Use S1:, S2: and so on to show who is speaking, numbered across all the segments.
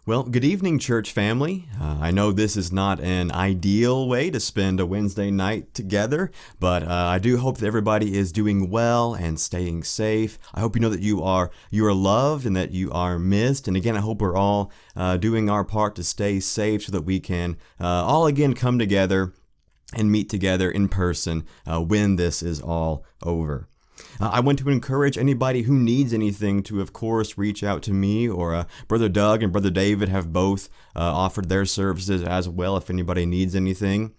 S1: Well, good evening, church family. I know this is not an ideal way to spend a Wednesday night together, but I do hope that everybody is doing well and staying safe. I hope you know that you are loved and that you are missed. And again, I hope we're all doing our part to stay safe so that we can all again come together and meet together in person when this is all over. I want to encourage anybody who needs anything to, of course, reach out to me, or Brother Doug and Brother David have both offered their services as well if anybody needs anything.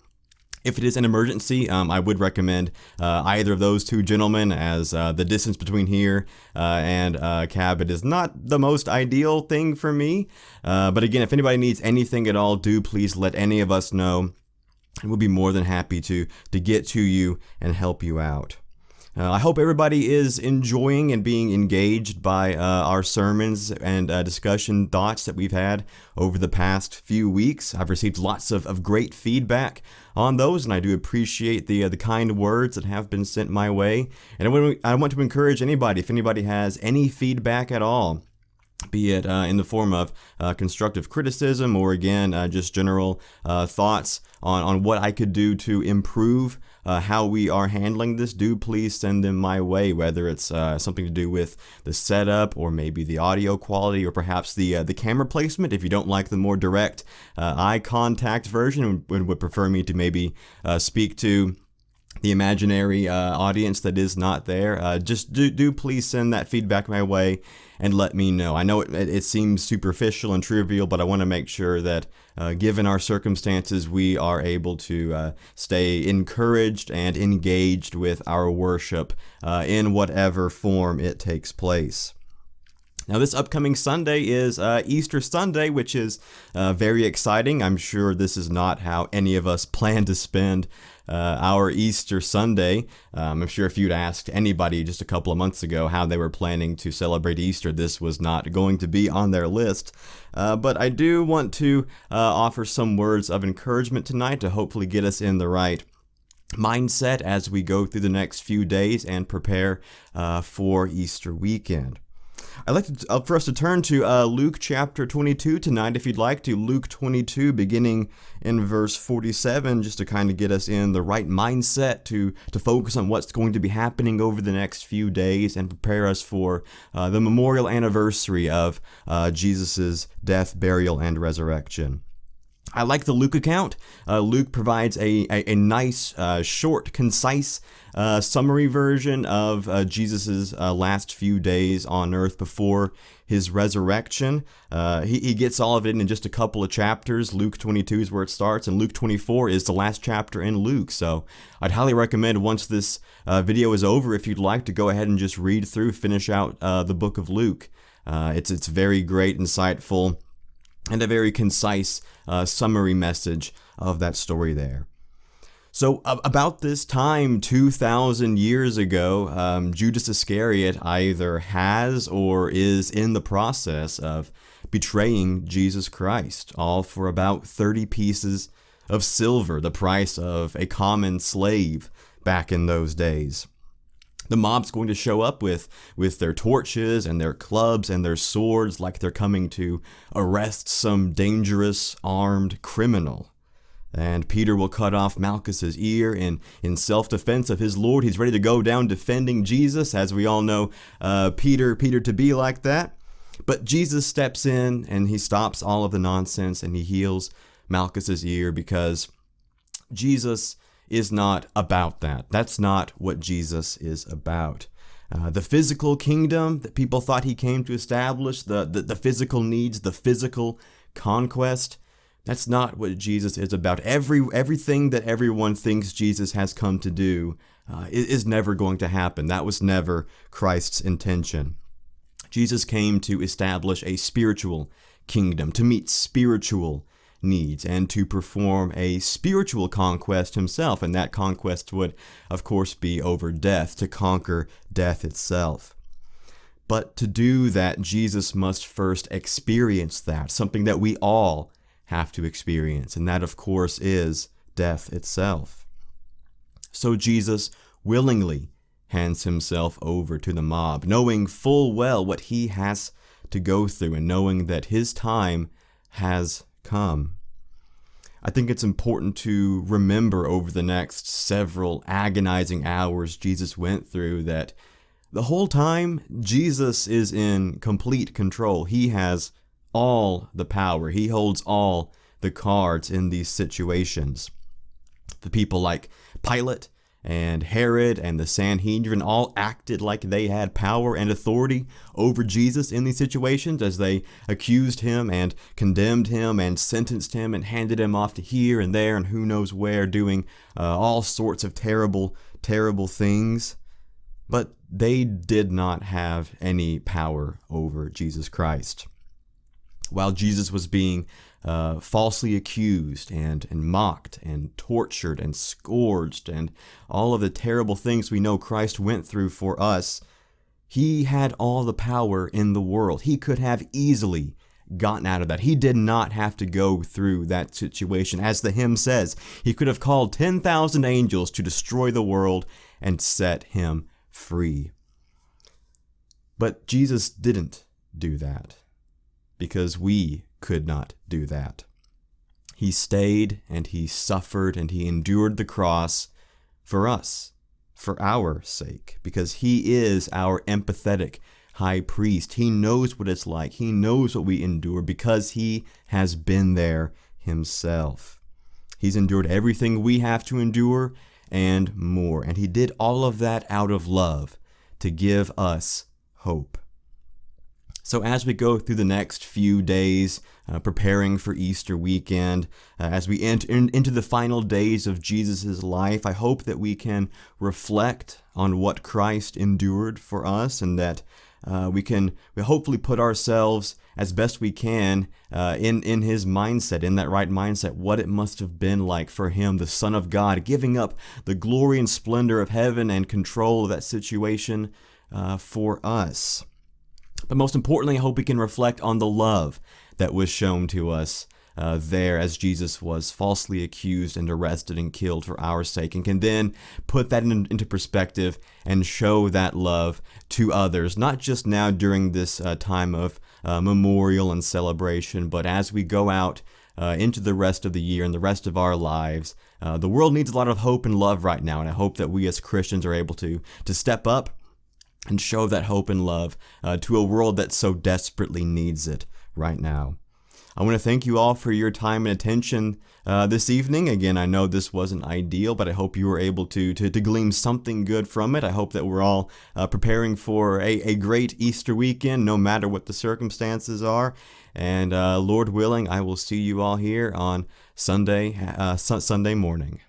S1: If it is an emergency, I would recommend either of those two gentlemen, as the distance between here and Cabot is not the most ideal thing for me. But again, if anybody needs anything at all, do please let any of us know, and we'll be more than happy to get to you and help you out. I hope everybody is enjoying and being engaged by our sermons and discussion thoughts that we've had over the past few weeks. I've received lots of great feedback on those, and I do appreciate the kind words that have been sent my way. And I want to encourage anybody, if anybody has any feedback at all, be it in the form of constructive criticism or, again, just general thoughts on what I could do to improve how we are handling this, do please send them my way, whether it's something to do with the setup or maybe the audio quality or perhaps the camera placement. If you don't like the more direct eye contact version and would prefer me to maybe speak to the imaginary audience that is not there, just do please send that feedback my way and let me know. I know it seems superficial and trivial, but I want to make sure that given our circumstances, we are able to stay encouraged and engaged with our worship in whatever form it takes place. Now, this upcoming Sunday is Easter Sunday, which is very exciting. I'm sure this is not how any of us plan to spend our Easter Sunday. I'm sure if you'd asked anybody just a couple of months ago how they were planning to celebrate Easter, this was not going to be on their list. But I do want to offer some words of encouragement tonight to hopefully get us in the right mindset as we go through the next few days and prepare for Easter weekend. I'd like for us to turn to Luke chapter 22 tonight, if you'd like to. Luke 22, beginning in verse 47, just to kind of get us in the right mindset to focus on what's going to be happening over the next few days and prepare us for the memorial anniversary of Jesus' death, burial, and resurrection. I like the Luke account. Luke provides a nice, short, concise summary version of Jesus' last few days on earth before his resurrection. He gets all of it in just a couple of chapters. Luke 22 is where it starts, and Luke 24 is the last chapter in Luke. So I'd highly recommend, once this video is over, if you'd like to go ahead and just read through, finish out the book of Luke. It's very great, insightful, and a very concise summary message of that story there. So about this time, 2,000 years ago, Judas Iscariot either has or is in the process of betraying Jesus Christ, all for about 30 pieces of silver, the price of a common slave back in those days. The mob's going to show up with their torches and their clubs and their swords, like they're coming to arrest some dangerous armed criminal. And Peter will cut off Malchus's ear in self-defense of his Lord. He's ready to go down defending Jesus, as we all know Peter to be like that. But Jesus steps in and he stops all of the nonsense and he heals Malchus's ear, because Jesus is not about that. That's not what Jesus is about. The physical kingdom that people thought he came to establish, the physical needs, the physical conquest, that's not what Jesus is about. Everything that everyone thinks Jesus has come to do is never going to happen. That was never Christ's intention. Jesus came to establish a spiritual kingdom, to meet spiritual needs, and to perform a spiritual conquest himself. And that conquest would, of course, be over death, to conquer death itself. But to do that, Jesus must first experience that, something that we all have to experience. And that, of course, is death itself. So Jesus willingly hands himself over to the mob, knowing full well what he has to go through, and knowing that his time has come. I think it's important to remember over the next several agonizing hours Jesus went through that the whole time Jesus is in complete control. He has all the power. He holds all the cards in these situations. The people like Pilate and Herod and the Sanhedrin all acted like they had power and authority over Jesus in these situations as they accused him and condemned him and sentenced him and handed him off to here and there and who knows where, doing all sorts of terrible, terrible things. But they did not have any power over Jesus Christ. While Jesus was being falsely accused and mocked and tortured and scourged and all of the terrible things we know Christ went through for us, he had all the power in the world. He could have easily gotten out of that. He did not have to go through that situation. As the hymn says, he could have called 10,000 angels to destroy the world and set him free. But Jesus didn't do that, because we could not do that. He stayed and he suffered and he endured the cross for us, for our sake, because he is our empathetic high priest. He knows what it's like. He knows what we endure because he has been there himself. He's endured everything we have to endure and more. And he did all of that out of love to give us hope. So as we go through the next few days, preparing for Easter weekend, as we enter into the final days of Jesus' life, I hope that we can reflect on what Christ endured for us, and that we hopefully put ourselves as best we can in his mindset, in that right mindset, what it must have been like for him, the Son of God, giving up the glory and splendor of heaven and control of that situation for us. But most importantly, I hope we can reflect on the love that was shown to us there as Jesus was falsely accused and arrested and killed for our sake, and can then put that into perspective and show that love to others, not just now during this time of memorial and celebration, but as we go out into the rest of the year and the rest of our lives. The world needs a lot of hope and love right now, and I hope that we as Christians are able to step up and show that hope and love to a world that so desperately needs it right now. I want to thank you all for your time and attention this evening. Again, I know this wasn't ideal, but I hope you were able to glean something good from it. I hope that we're all preparing for a great Easter weekend, no matter what the circumstances are. And Lord willing, I will see you all here on Sunday morning.